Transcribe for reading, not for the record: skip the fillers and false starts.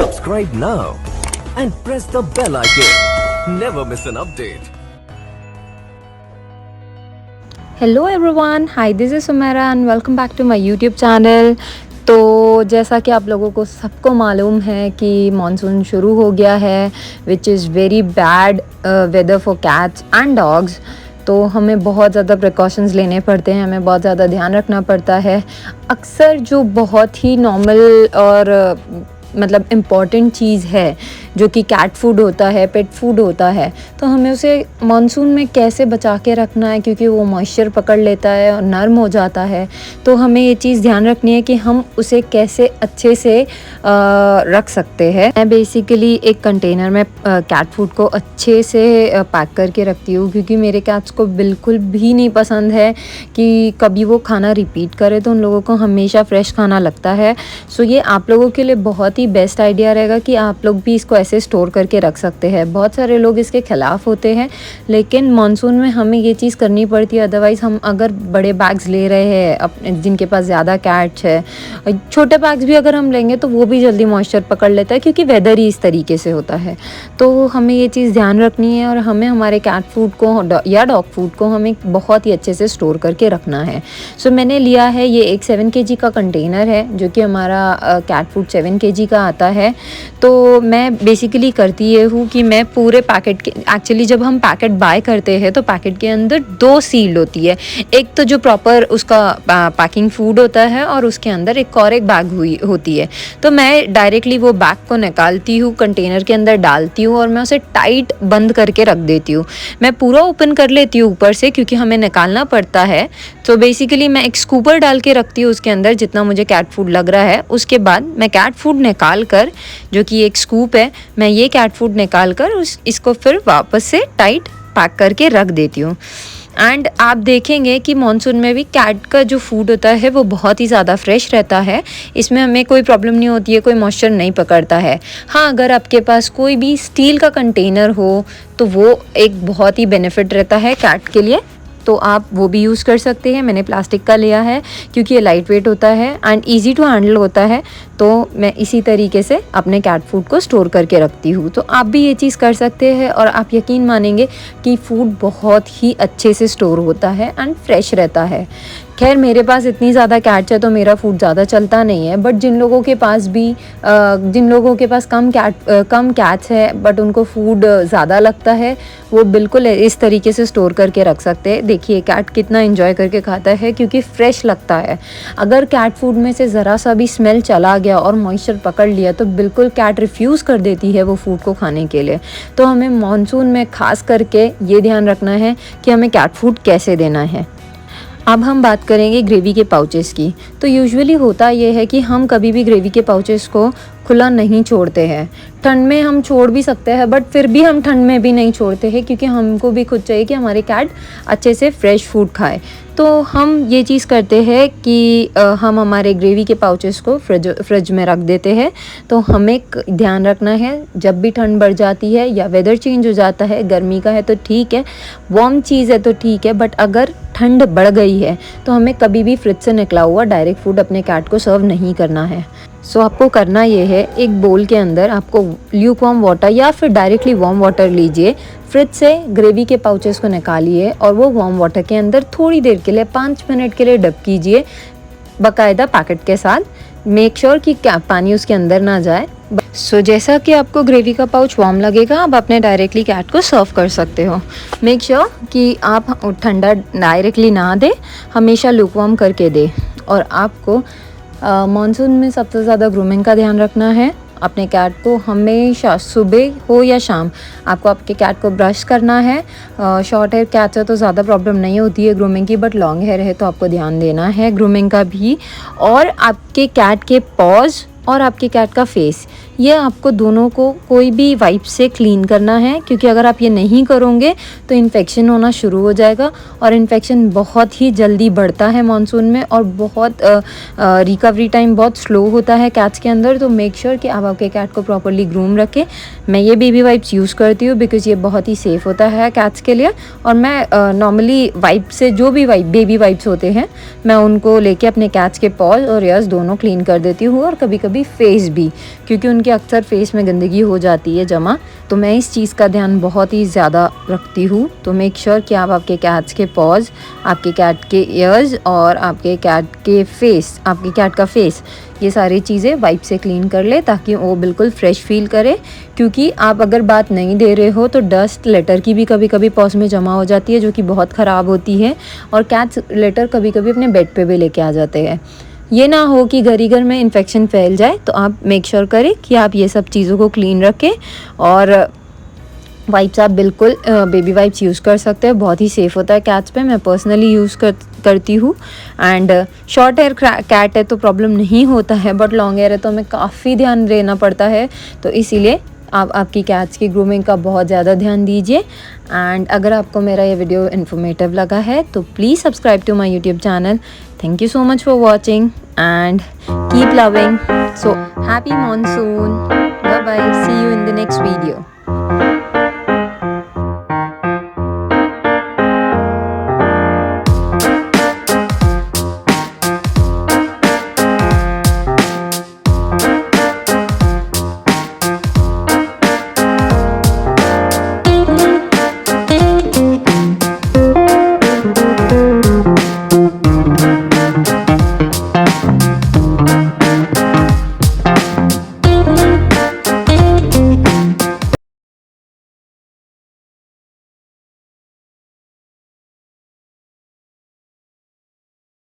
Subscribe now and press the bell icon. Never miss an update. Hello everyone, hi this is Sumera and welcome back to my YouTube channel. तो जैसा कि आप लोगों को सबको मालूम है कि मानसून शुरू हो गया है, which is very bad weather for cats and dogs. तो हमें बहुत ज़्यादा प्रिकॉशंस लेने पड़ते हैं, हमें बहुत ज़्यादा ध्यान रखना पड़ता है। अक्सर जो बहुत ही नॉर्मल और मतलब इम्पॉर्टेंट चीज़ है जो कि कैट फूड होता है, पेट फूड होता है, तो हमें उसे मानसून में कैसे बचा के रखना है, क्योंकि वो मॉइस्चर पकड़ लेता है और नरम हो जाता है। तो हमें ये चीज़ ध्यान रखनी है कि हम उसे कैसे अच्छे से रख सकते हैं। मैं बेसिकली एक कंटेनर में कैट फूड को अच्छे से पैक करके रखती हूँ, क्योंकि मेरे कैट्स को बिल्कुल भी नहीं पसंद है कि कभी वो खाना रिपीट करे, तो उन लोगों को हमेशा फ्रेश खाना लगता है। सो ये आप लोगों के लिए बहुत ही बेस्ट आइडिया रहेगा कि आप लोग भी इसको ऐसे स्टोर करके रख सकते हैं। बहुत सारे लोग इसके खिलाफ होते हैं, लेकिन मानसून में हमें ये चीज़ करनी पड़ती है। अदरवाइज़ हम अगर बड़े बैग्स ले रहे हैं अपने, जिनके पास ज़्यादा कैट्स है, छोटे बैग्स भी अगर हम लेंगे तो वो भी जल्दी मॉइस्चर पकड़ लेता है, क्योंकि वेदर ही इस तरीके से होता है। तो हमें ये चीज़ ध्यान रखनी है और हमें हमारे कैट फूड को या डॉग फूड को हमें बहुत ही अच्छे से स्टोर करके रखना है। सो मैंने लिया है, ये एक 7 kg का कंटेनर है, जो कि हमारा कैट फूड 7 kg का आता है। तो मैं बेसिकली करती ये हूँ कि मैं पूरे पैकेट के, एक्चुअली जब हम पैकेट बाय करते हैं तो पैकेट के अंदर 2 सील होती है। एक तो जो प्रॉपर उसका पैकिंग फूड होता है, और उसके अंदर एक बैग होती है। तो मैं डायरेक्टली वो बैग को निकालती हूँ, कंटेनर के अंदर डालती हूँ और मैं उसे टाइट बंद करके रख देती हूँ। मैं पूरा ओपन कर लेती हूँ ऊपर से, क्योंकि हमें निकालना पड़ता है। तो बेसिकली मैं एक स्कूपर डाल के रखती हूँ उसके अंदर, जितना मुझे कैट फूड लग रहा है। उसके बाद मैं कैट फूड निकाल कर, जो कि एक स्कूप है, मैं ये कैट फूड निकाल कर इसको फिर वापस से टाइट पैक करके रख देती हूँ। एंड आप देखेंगे कि मानसून में भी कैट का जो फूड होता है वो बहुत ही ज़्यादा फ्रेश रहता है। इसमें हमें कोई प्रॉब्लम नहीं होती है, कोई मॉइस्चर नहीं पकड़ता है। हाँ, अगर आपके पास कोई भी स्टील का कंटेनर हो तो वो एक बहुत ही बेनिफिट रहता है कैट के लिए, तो आप वो भी यूज़ कर सकते हैं। मैंने प्लास्टिक का लिया है, क्योंकि ये लाइट वेट होता है एंड ईजी टू हैंडल होता है। तो मैं इसी तरीके से अपने कैट फूड को स्टोर करके रखती हूँ। तो आप भी ये चीज़ कर सकते हैं और आप यकीन मानेंगे कि फूड बहुत ही अच्छे से स्टोर होता है एंड फ्रेश रहता है। खैर, मेरे पास इतनी ज़्यादा कैट्स है तो मेरा फूड ज़्यादा चलता नहीं है, बट जिन लोगों के पास कम कैट्स है बट उनको फूड ज़्यादा लगता है, वो बिल्कुल इस तरीके से स्टोर करके रख सकते हैं। देखिए कैट कितना एंजॉय करके खाता है, क्योंकि फ्रेश लगता है। अगर कैट फूड में से ज़रा सा भी स्मेल चला गया और मॉइस्चर पकड़ लिया तो बिल्कुल कैट रिफ्यूज़ कर देती है वो फूड को खाने के लिए। तो हमें मानसून में ख़ास करके ये ध्यान रखना है कि हमें कैट फूड कैसे देना है। अब हम बात करेंगे ग्रेवी के पाउचेस की। तो यूजुअली होता ये है कि हम कभी भी ग्रेवी के पाउचेस को खुला नहीं छोड़ते हैं। ठंड में हम छोड़ भी सकते हैं, बट फिर भी हम ठंड में भी नहीं छोड़ते हैं, क्योंकि हमको भी खुद चाहिए कि हमारे कैट अच्छे से फ्रेश फूड खाए। तो हम ये चीज़ करते हैं कि हम हमारे ग्रेवी के पाउचेस को फ्रिज में रख देते हैं। तो हमें ध्यान रखना है, जब भी ठंड बढ़ जाती है या वेदर चेंज हो जाता है, गर्मी का है तो ठीक है, वार्म चीज़ है तो ठीक है, बट अगर ठंड बढ़ गई है तो हमें कभी भी फ्रिज से निकला हुआ डायरेक्ट फूड अपने कैट को सर्व नहीं करना है। सो आपको करना ये है, एक बोल के अंदर आपको ल्यूक वार्म वाटर या फिर डायरेक्टली वार्म वाटर लीजिए, फ्रिज से ग्रेवी के पाउचेस को निकालिए और वो वार्म वाटर के अंदर थोड़ी देर के लिए 5 मिनट के लिए डब कीजिए, बाकायदा पैकेट के साथ। मेक श्योर कि पानी उसके अंदर ना जाए। सो जैसा कि आपको ग्रेवी का पाउच वार्म लगेगा, आप अपने डायरेक्टली कैट को सर्व कर सकते हो। मेक श्योर कि आप ठंडा डायरेक्टली ना दें, हमेशा लुक वार्म करके दें। और आपको मानसून में सबसे ज़्यादा ग्रूमिंग का ध्यान रखना है। अपने कैट को हमेशा सुबह हो या शाम आपको आपके कैट को ब्रश करना है। शॉर्ट हेयर कैट्स है तो ज़्यादा प्रॉब्लम नहीं होती है ग्रूमिंग की, बट लॉन्ग हेयर है तो आपको ध्यान देना है ग्रूमिंग का भी। और आपके कैट के पॉज और आपके कैट का फेस, ये आपको दोनों को कोई भी वाइप से क्लीन करना है, क्योंकि अगर आप ये नहीं करोगे तो इन्फेक्शन होना शुरू हो जाएगा और इन्फेक्शन बहुत ही जल्दी बढ़ता है मानसून में और बहुत रिकवरी टाइम बहुत स्लो होता है कैट्स के अंदर। तो मेक श्योर कि आप आपके कैट को प्रॉपरली ग्रूम रखें। मैं ये बेबी वाइप्स यूज़ करती हूँ बिकॉज़ ये बहुत ही सेफ़ होता है कैट्स के लिए। और मैं नॉर्मली वाइप से जो भी बेबी वाइप्स होते हैं मैं उनको लेके अपने कैट्स के पॉज और ईयर्स दोनों क्लीन कर देती हूँ। और कभी कभी कभी फेस भी, क्योंकि उनके अक्सर फेस में गंदगी हो जाती है जमा। तो मैं इस चीज़ का ध्यान बहुत ही ज़्यादा रखती हूँ। तो मेक श्योर कि आप आपके कैट्स के पॉज, आपके कैट के ईयर्स और आपके कैट के फेस, आपके कैट का फेस, ये सारी चीज़ें वाइप से क्लीन कर ले ताकि वो बिल्कुल फ्रेश फील करे। क्योंकि आप अगर बात नहीं दे रहे हो तो डस्ट लेटर की भी कभी कभी पॉज में जमा हो जाती है, जो कि बहुत ख़राब होती है। और कैट्स लेटर कभी कभी अपने बेड पे भी लेके आ जाते हैं। ये ना हो कि घर ही घर में इन्फेक्शन फैल जाए। तो आप मेक श्योर करें कि आप ये सब चीज़ों को क्लीन रखें। और वाइप्स आप बिल्कुल बेबी वाइप्स यूज़ कर सकते हैं, बहुत ही सेफ़ होता है कैट्स पे। मैं पर्सनली यूज़ करती हूँ। एंड शॉर्ट हेयर कैट है तो प्रॉब्लम नहीं होता है, बट लॉन्ग हेयर है तो हमें काफ़ी ध्यान देना पड़ता है। तो इसीलिए आप आपकी कैट्स की ग्रूमिंग का बहुत ज़्यादा ध्यान दीजिए। एंड अगर आपको मेरा ये वीडियो इन्फॉर्मेटिव लगा है तो please subscribe to my YouTube channel. Thank you so much for watching and keep loving. So happy monsoon, bye bye, see you in the next video.